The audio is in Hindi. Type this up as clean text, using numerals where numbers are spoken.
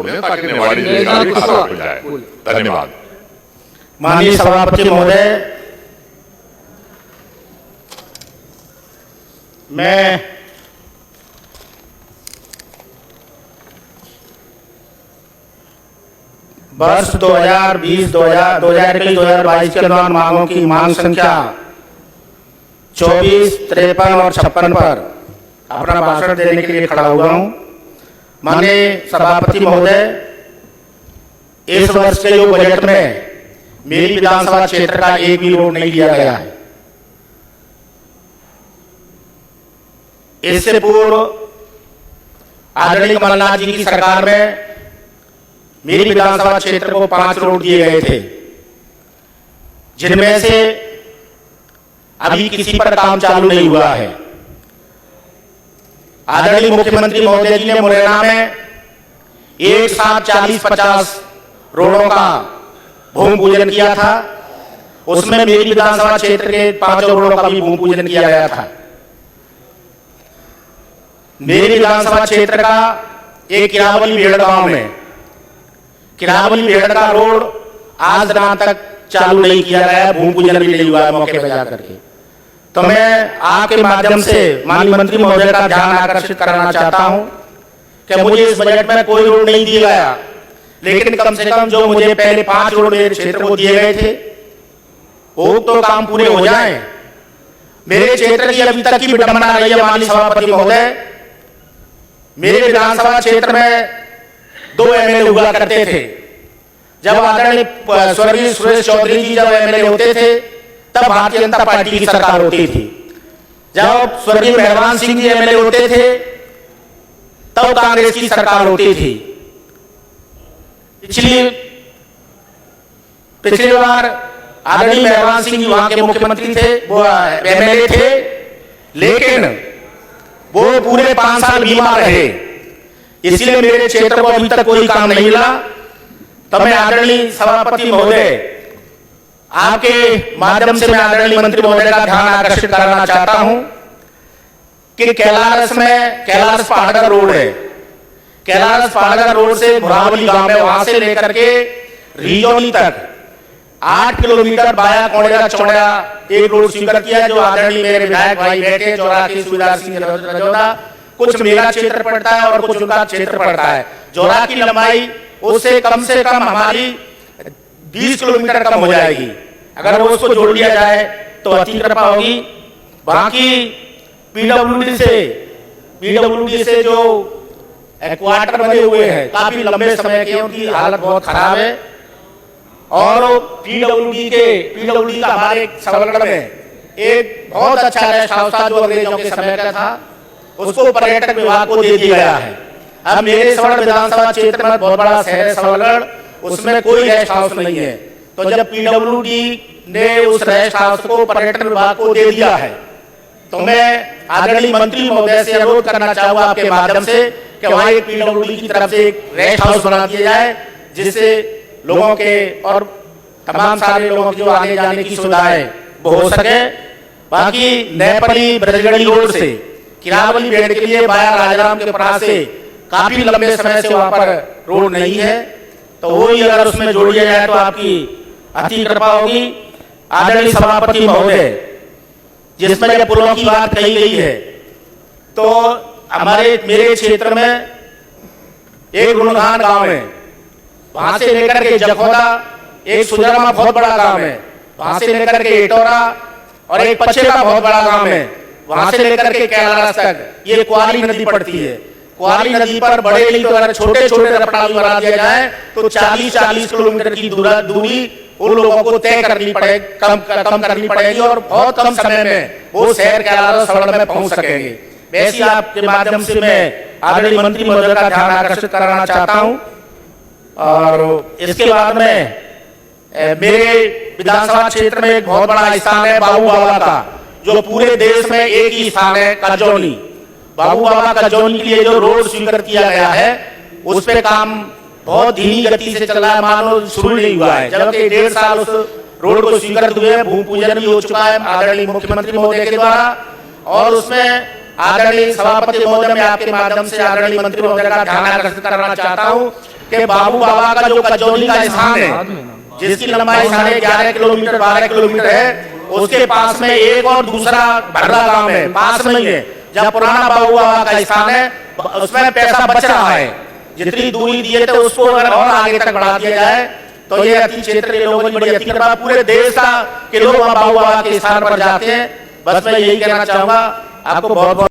दें ताकि निवाड़ी योजना भी खत्म हो जाए। धन्यवाद। माननीय सभापति महोदय, मैं वर्ष 2020-2022 के दौरान मांगों की मांग संख्या 24, 53 और 56 पर अपना भाषण देने के लिए खड़ा हुआ हूं। माननीय सभापति महोदय, इस वर्ष के जो बजट में मेरी विधानसभा क्षेत्र का एक भी रोड नहीं दिया गया है। इससे पूर्व आदरणीय कमलनाथ जी की सरकार में मेरी विधानसभा क्षेत्र को 5 रोड दिए गए थे, जिनमें से अभी किसी पर काम चालू नहीं हुआ है। आदरणीय मुख्यमंत्री महोदय जी ने मुरैना में एक साथ 40-50 रोडों का भूमि पूजन किया था। उसमें मेरी विधानसभा क्षेत्र के 5 रोडों का भी भूमि पूजन किया गया था। मेरी विधानसभा क्षेत्र का एक किरावली भेड़ गांव में किरावली भेड़ का रोड आज रात तक चालू नहीं किया गया, भूमि पूजन भी नहीं हुआ है मौके पर जाकर के। तो मैं आपके माध्यम से माननीय मंत्री महोदय का ध्यान आकर्षित कराना चाहता हूं कि मुझे इस बजट में कोई रोड नहीं दिया गया, लेकिन कम से कम जो मुझे पहले 5 रोड मेरे क्षेत्र को दिए गए थे वो तो काम पूरे हो जाएं। मेरे क्षेत्र की अभी तक की विडंबना रही है माननीय सभापति महोदय, मेरे विधानसभा क्षेत्र में 2 एमएलए हुआ करते थे। जब आदरणीय स्वर्गीय सुरेश चौधरी जी जब एमएलए होते थे तब भारतीय जनता पार्टी की सरकार होती थी। जब स्वर्गीय मेहरबान सिंह जी एमएलए होते थे तब कांग्रेस की सरकार होती थी। पिछली बार आदरणीय मेहरबान सिंह जी वहां के मुख्यमंत्री थे, वो एमएलए थे, लेकिन वो पूरे 5 साल बीमार रहे, इसलिए मेरे क्षेत्र को अभी तक कोई काम नहीं मिला। तो मैं आदरणीय सभापति महोदय, आपके माध्यम से मैं आदरणीय मंत्री महोदय का ध्यान आकर्षित कराना चाहता हूं कि कैलारस में कैलारस पहाड़गढ़ रोड है। कैलारस पहाड़गढ़ रोड से भुरावली गांव है, वहां से लेकर के रिजौली तक 8 किलोमीटर बाया कोड़ेरा चौड़ा एक रोड स्वीकार किया, जो आदरणीय मेरे विधायक भाई बैठे जोरा के सुविधा सिंह रजौदा, कुछ मेरा क्षेत्र पड़ता है और कुछ उनका क्षेत्र पड़ता है। जोरा की लंबाई उससे कम हमारी 20 किलोमीटर कम हो जाएगी। अगर वो उसको जोड़ लिया जाए तो अति कृपा होगी। बाकी पीडब्ल्यूडी से जो क्वार्टर बने हुए हैं काफी लंबे समय के, उनकी हालत बहुत खराब है। और पीडब्ल्यूडी का हमारे सबलगढ़ में एक बहुत अच्छा रेस्ट हाउस था जो अंग्रेजों के समय का था, उसको पर्यटन विभाग को दे दिया गया है। अब मेरे सबलगढ़ विधानसभा क्षेत्र में बहुत बड़ा शहर है सबलगढ़, उसमें कोई रेस्ट हाउस नहीं है। तो जब पीडब्ल्यूडी ने उस रेस्ट हाउस को पर्यटन विभाग को दे दिया है, तो मैं आदरणीय मंत्री महोदय से अनुरोध करना चाहूंगा आपके माध्यम से कि वहां एक पीडब्ल्यूडी की तरफ से एक रेस्ट हाउस बना दिया जाए, जिससे लोगों के और तमाम सारे लोगों की जो आने जाने की सुविधाएं वो हो सके। बाकी नैपली ब्रजगढ़ी रोड से किरावली भेड़ के लिए बाया राजाराम के पास से काफी लंबे समय से वहां पर रोड नहीं है, तो वही अगर उसमें जोड़ दिया जाए तो आपकी अति कृपा होगी। आदरणीय सभापति महोदय, जिसमें जब पुलों की बात कही गई है, तो मेरे क्षेत्र में एक गुणगान गांव है, वहां से लेकर के जखौदा एक सुजरमा बहुत बड़ा गांव है, वहां से लेकर के एटोरा और एक पचेरा बहुत बड़ा गांव है, वहां से लेकर के कैलारस तक ये कुआरी नदी पड़ती है। कुआरी नदी पर बड़े नहीं तो अगर छोटे छोटे रपटा भी बना दिया जाए तो 40-40 किलोमीटर की दूरी उन लोगों को तय करनी पड़ेगी, कम करनी पड़ेगी और बहुत कम समय में वो शहर कैलारस सबलगढ़ में पहुंच सकेंगे। वैसे आपके माध्यम से मैं आदरणीय मंत्री महोदय का ध्यान आकर्षित कराना चाहता हूं। और इसके बाद में मेरे विधानसभा क्षेत्र में एक बहुत बड़ा स्थान है बाबू बाबा का, जो पूरे देश में एक ही स्थान है, कजौनी। बाबू बाबा कजौनी के लिए जो रोड स्वीकार किया गया है उस पे काम बहुत धीमी गति से चल रहा है, मानो शुरू नहीं हुआ है, जबकि 1.5 साल उस रोड को स्वीकार हुए, भूमि पूजन भी हो चुका है आदरणीय मुख्यमंत्री महोदय के द्वारा। और उसमें आदरणीय सभापति महोदय, मैं आपके माध्यम से आदरणीय मंत्री महोदय का ध्यान आकर्षित करना चाहता हूं कि बाबू बाबा का जो कचौली का स्थान है, जिसकी लंबाई 11.5 किलोमीटर 12 किलोमीटर है, उसके पास में एक और दूसरा भर्रा गांव है, पास में ही है, जहाँ पुराना बाबू बाबा का स्थान है, उसमें पैसा बच रहा है। जितनी दूरी दिए थे उसको अगर और आगे तक बढ़ा दिया जाए तो ये अति क्षेत्र के लोगों की बड़ी अति कृपा, पूरे देश का के लोग बाबू बाबा के स्थान पर जाते हैं। बस मैं यही कहना चाहूंगा, आपको बहुत बहुत